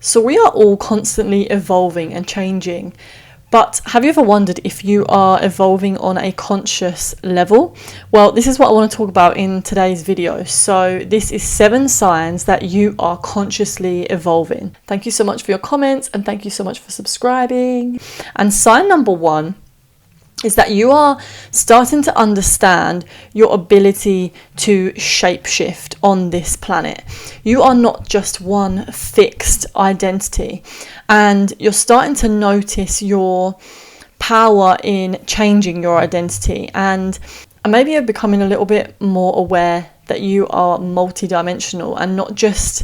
So we are all constantly evolving and changing. But have you ever wondered if you are evolving on a conscious level? Well, this is what I want to talk about in today's video. So this is 7 signs that you are consciously evolving. Thank you so much for your comments and thank you so much for subscribing. And sign number 1 is that you are starting to understand your ability to shapeshift on this planet. You are not just one fixed identity, and you're starting to notice your power in changing your identity, and maybe you're becoming a little bit more aware that you are multidimensional and not just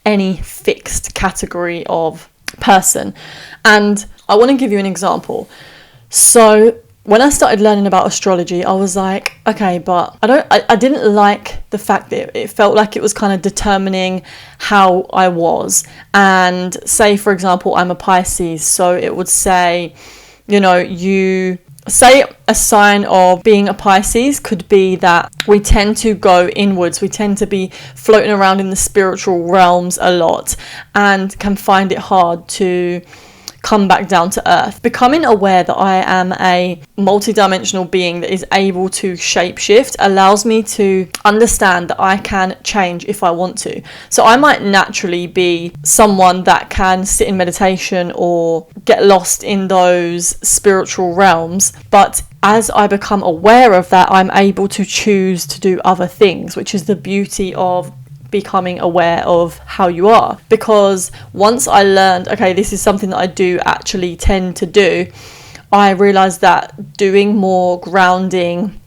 any fixed category of person. And I want to give you an example. So when I started learning about astrology, I was like, okay, but I didn't like the fact that it felt like it was kind of determining how I was. And say, for example, I'm a Pisces, so it would say, you say a sign of being a Pisces could be that we tend to go inwards. We tend to be floating around in the spiritual realms a lot and can find it hard to come back down to earth. Becoming aware that I am a multidimensional being that is able to shapeshift allows me to understand that I can change if I want to. So I might naturally be someone that can sit in meditation or get lost in those spiritual realms, but as I become aware of that, I'm able to choose to do other things, which is the beauty of becoming aware of how you are. Because once I learned, okay, this is something that I do actually tend to do, I realized that doing more grounding,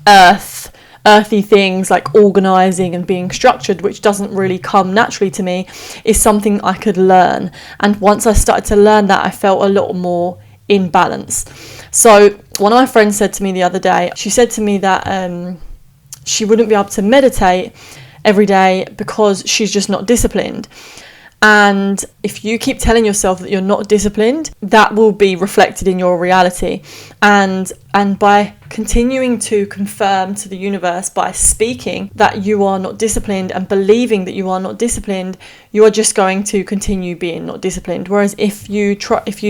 earthy things like organizing and being structured, which doesn't really come naturally to me, is something I could learn. And once I started to learn that, I felt a lot more in balance. So one of my friends said to me the other day, she said to me that she wouldn't be able to meditate every day because she's just not disciplined. And if you keep telling yourself that you're not disciplined, that will be reflected in your reality. And by continuing to confirm to the universe by speaking that you are not disciplined and believing that you are not disciplined, you are just going to continue being not disciplined. Whereas if you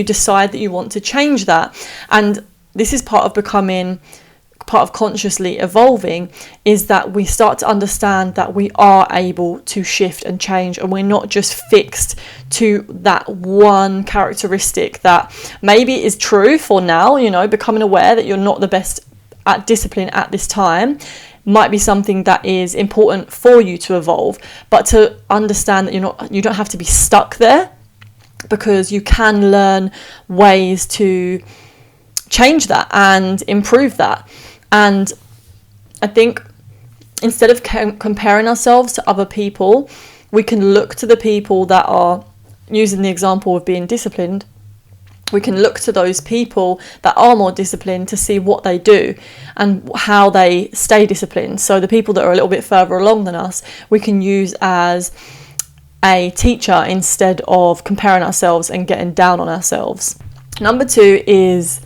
decide that you want to change that, and this is part of consciously evolving, is that we start to understand that we are able to shift and change, and we're not just fixed to that one characteristic that maybe is true for now. Becoming aware that you're not the best at discipline at this time might be something that is important for you to evolve, but to understand that you don't have to be stuck there, because you can learn ways to change that and improve that. And I think instead of comparing ourselves to other people, we can look to the people that are, using the example of being disciplined, we can look to those people that are more disciplined to see what they do and how they stay disciplined. So the people that are a little bit further along than us, we can use as a teacher instead of comparing ourselves and getting down on ourselves. Number 2 is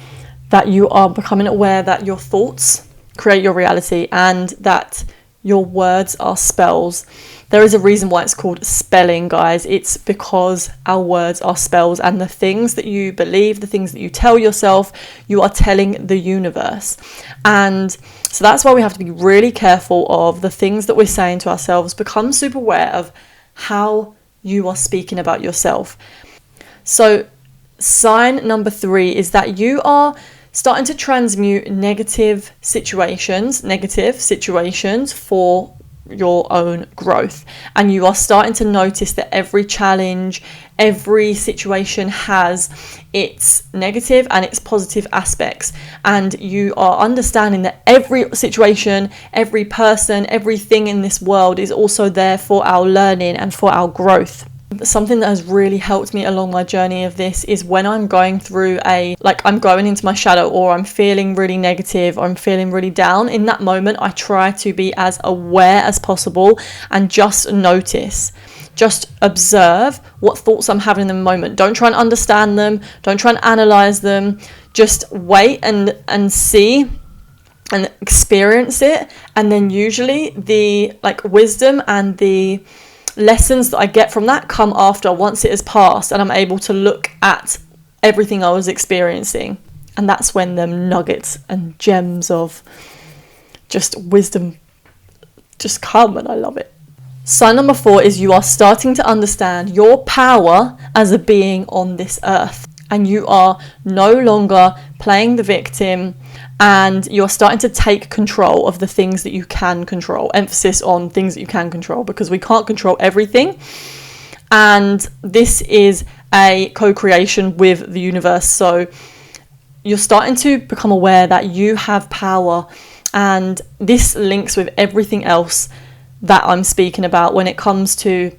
that you are becoming aware that your thoughts create your reality and that your words are spells. There is a reason why it's called spelling, guys. It's because our words are spells, and the things that you believe, the things that you tell yourself, you are telling the universe. And so that's why we have to be really careful of the things that we're saying to ourselves. Become super aware of how you are speaking about yourself. So sign number 3 is that you are starting to transmute negative situations for your own growth. And you are starting to notice that every challenge, every situation has its negative and its positive aspects. And you are understanding that every situation, every person, everything in this world is also there for our learning and for our growth. Something that has really helped me along my journey of this is when I'm going through I'm going into my shadow, or I'm feeling really negative, or I'm feeling really down. In that moment, I try to be as aware as possible and just notice, just observe what thoughts I'm having in the moment. Don't try and understand them. Don't try and analyze them. Just wait and see and experience it. And then usually the wisdom and the lessons that I get from that come after, once it has passed and I'm able to look at everything I was experiencing. And that's when them nuggets and gems of just wisdom just come, and I love it. Sign number 4 is you are starting to understand your power as a being on this earth, and you are no longer playing the victim, and you're starting to take control of the things that you can control. Emphasis on things that you can control, because we can't control everything. And this is a co-creation with the universe. So you're starting to become aware that you have power, and this links with everything else that I'm speaking about when it comes to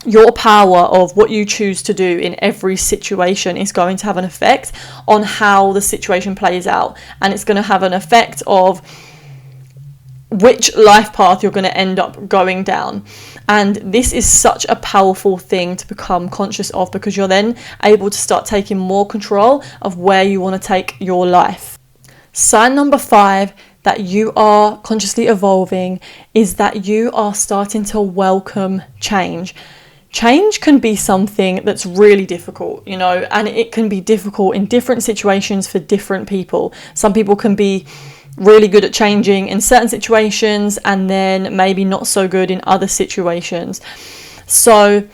your power of what you choose to do in every situation is going to have an effect on how the situation plays out, and it's going to have an effect of which life path you're going to end up going down. And this is such a powerful thing to become conscious of, because you're then able to start taking more control of where you want to take your life. Sign number 5 that you are consciously evolving is that you are starting to welcome change. Change can be something that's really difficult, you know, and it can be difficult in different situations for different people. Some people can be really good at changing in certain situations and then maybe not so good in other situations. So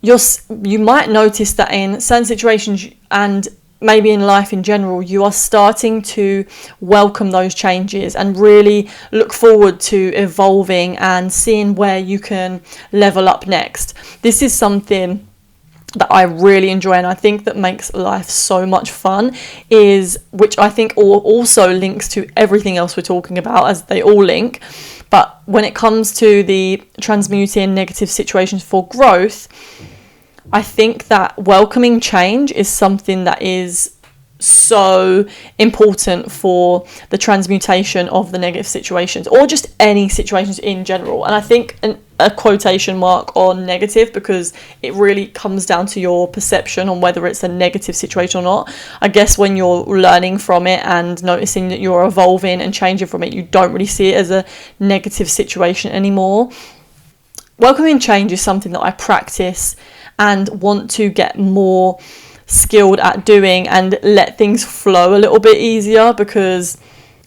you might notice that in certain situations and maybe in life in general, you are starting to welcome those changes and really look forward to evolving and seeing where you can level up next. This is something that I really enjoy, and I think that makes life so much fun, which I think also links to everything else we're talking about, as they all link. But when it comes to the transmuting negative situations for growth, I think that welcoming change is something that is so important for the transmutation of the negative situations, or just any situations in general. And I think a quotation mark on negative, because it really comes down to your perception on whether it's a negative situation or not. I guess when you're learning from it and noticing that you're evolving and changing from it, you don't really see it as a negative situation anymore. Welcoming change is something that I practice and want to get more skilled at doing and let things flow a little bit easier, because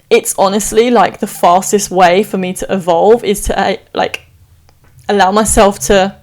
it's honestly like the fastest way for me to evolve is to allow myself to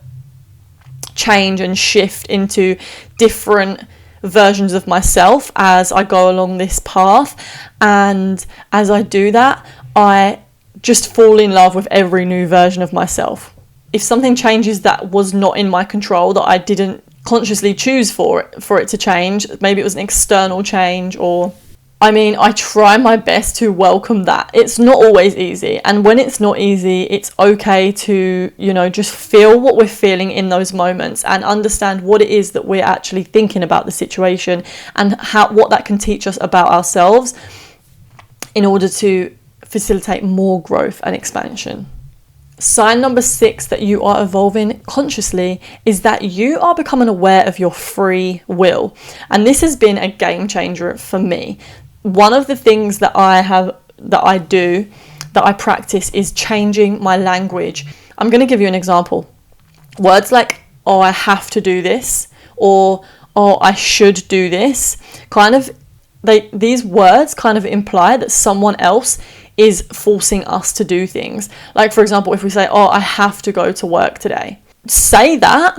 change and shift into different versions of myself as I go along this path. And as I do that, I just fall in love with every new version of myself. If something changes that was not in my control, that I didn't consciously choose for it to change, maybe it was an external change, or I try my best to welcome that. It's not always easy, and when it's not easy, it's okay to, just feel what we're feeling in those moments and understand what it is that we're actually thinking about the situation, and what that can teach us about ourselves in order to facilitate more growth and expansion. Sign number 6 that you are evolving consciously is that you are becoming aware of your free will. And this has been a game changer for me. One of the things that I practice is changing my language. I'm going to give you an example. Words like, oh, I have to do this, or oh, I should do this, these words kind of imply that someone else is forcing us to do things. Like, for example, if we say, oh, I have to go to work today, say that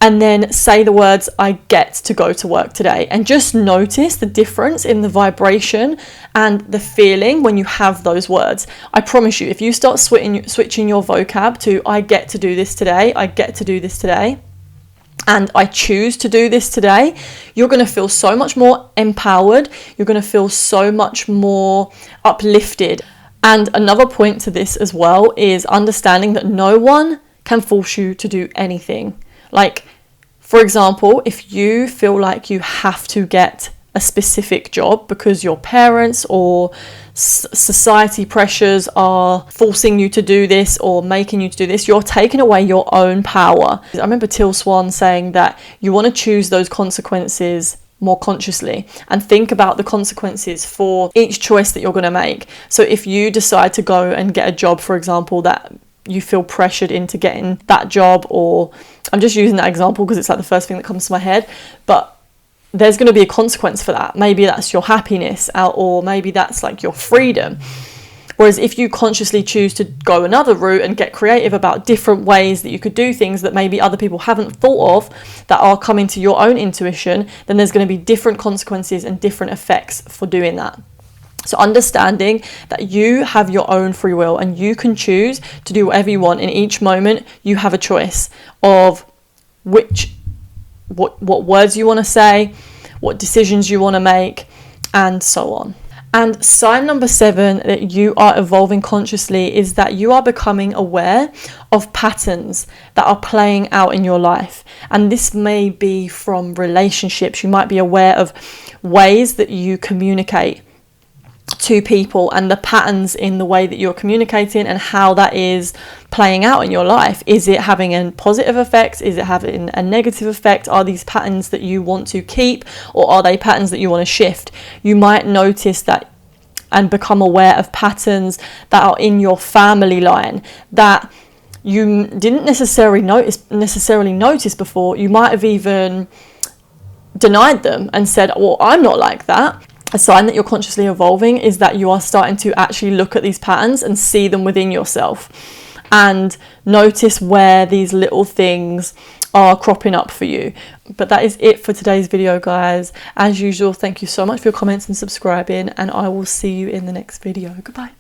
and then say the words, I get to go to work today, and just notice the difference in the vibration and the feeling when you have those words. I promise you, if you start switching your vocab to I get to do this today, I get to do this today, and I choose to do this today, you're going to feel so much more empowered. You're going to feel so much more uplifted. And another point to this as well is understanding that no one can force you to do anything. Like, for example, if you feel like you have to get a specific job because your parents or society pressures are forcing you to do this or making you to do this, you're taking away your own power. I remember Till Swan saying that you want to choose those consequences more consciously and think about the consequences for each choice that you're going to make. So if you decide to go and get a job, for example, that you feel pressured into getting that job, or I'm just using that example because it's like the first thing that comes to my head, but there's going to be a consequence for that. Maybe that's your happiness, or maybe that's like your freedom. Whereas if you consciously choose to go another route and get creative about different ways that you could do things that maybe other people haven't thought of, that are coming to your own intuition, then there's going to be different consequences and different effects for doing that. So understanding that you have your own free will and you can choose to do whatever you want in each moment. You have a choice of what words you want to say, what decisions you want to make, and so on. And sign number 7 that you are evolving consciously is that you are becoming aware of patterns that are playing out in your life. And this may be from relationships. You might be aware of ways that you communicate to people and the patterns in the way that you're communicating and how that is playing out in your life. Is it having a positive effect? Is it having a negative effect? Are these patterns that you want to keep, or are they patterns that you want to shift? You might notice that and become aware of patterns that are in your family line that you didn't necessarily notice before. You might have even denied them and said, well, I'm not like that. A sign that you're consciously evolving is that you are starting to actually look at these patterns and see them within yourself and notice where these little things are cropping up for you. But that is it for today's video, guys. As usual, thank you so much for your comments and subscribing, and I will see you in the next video. Goodbye.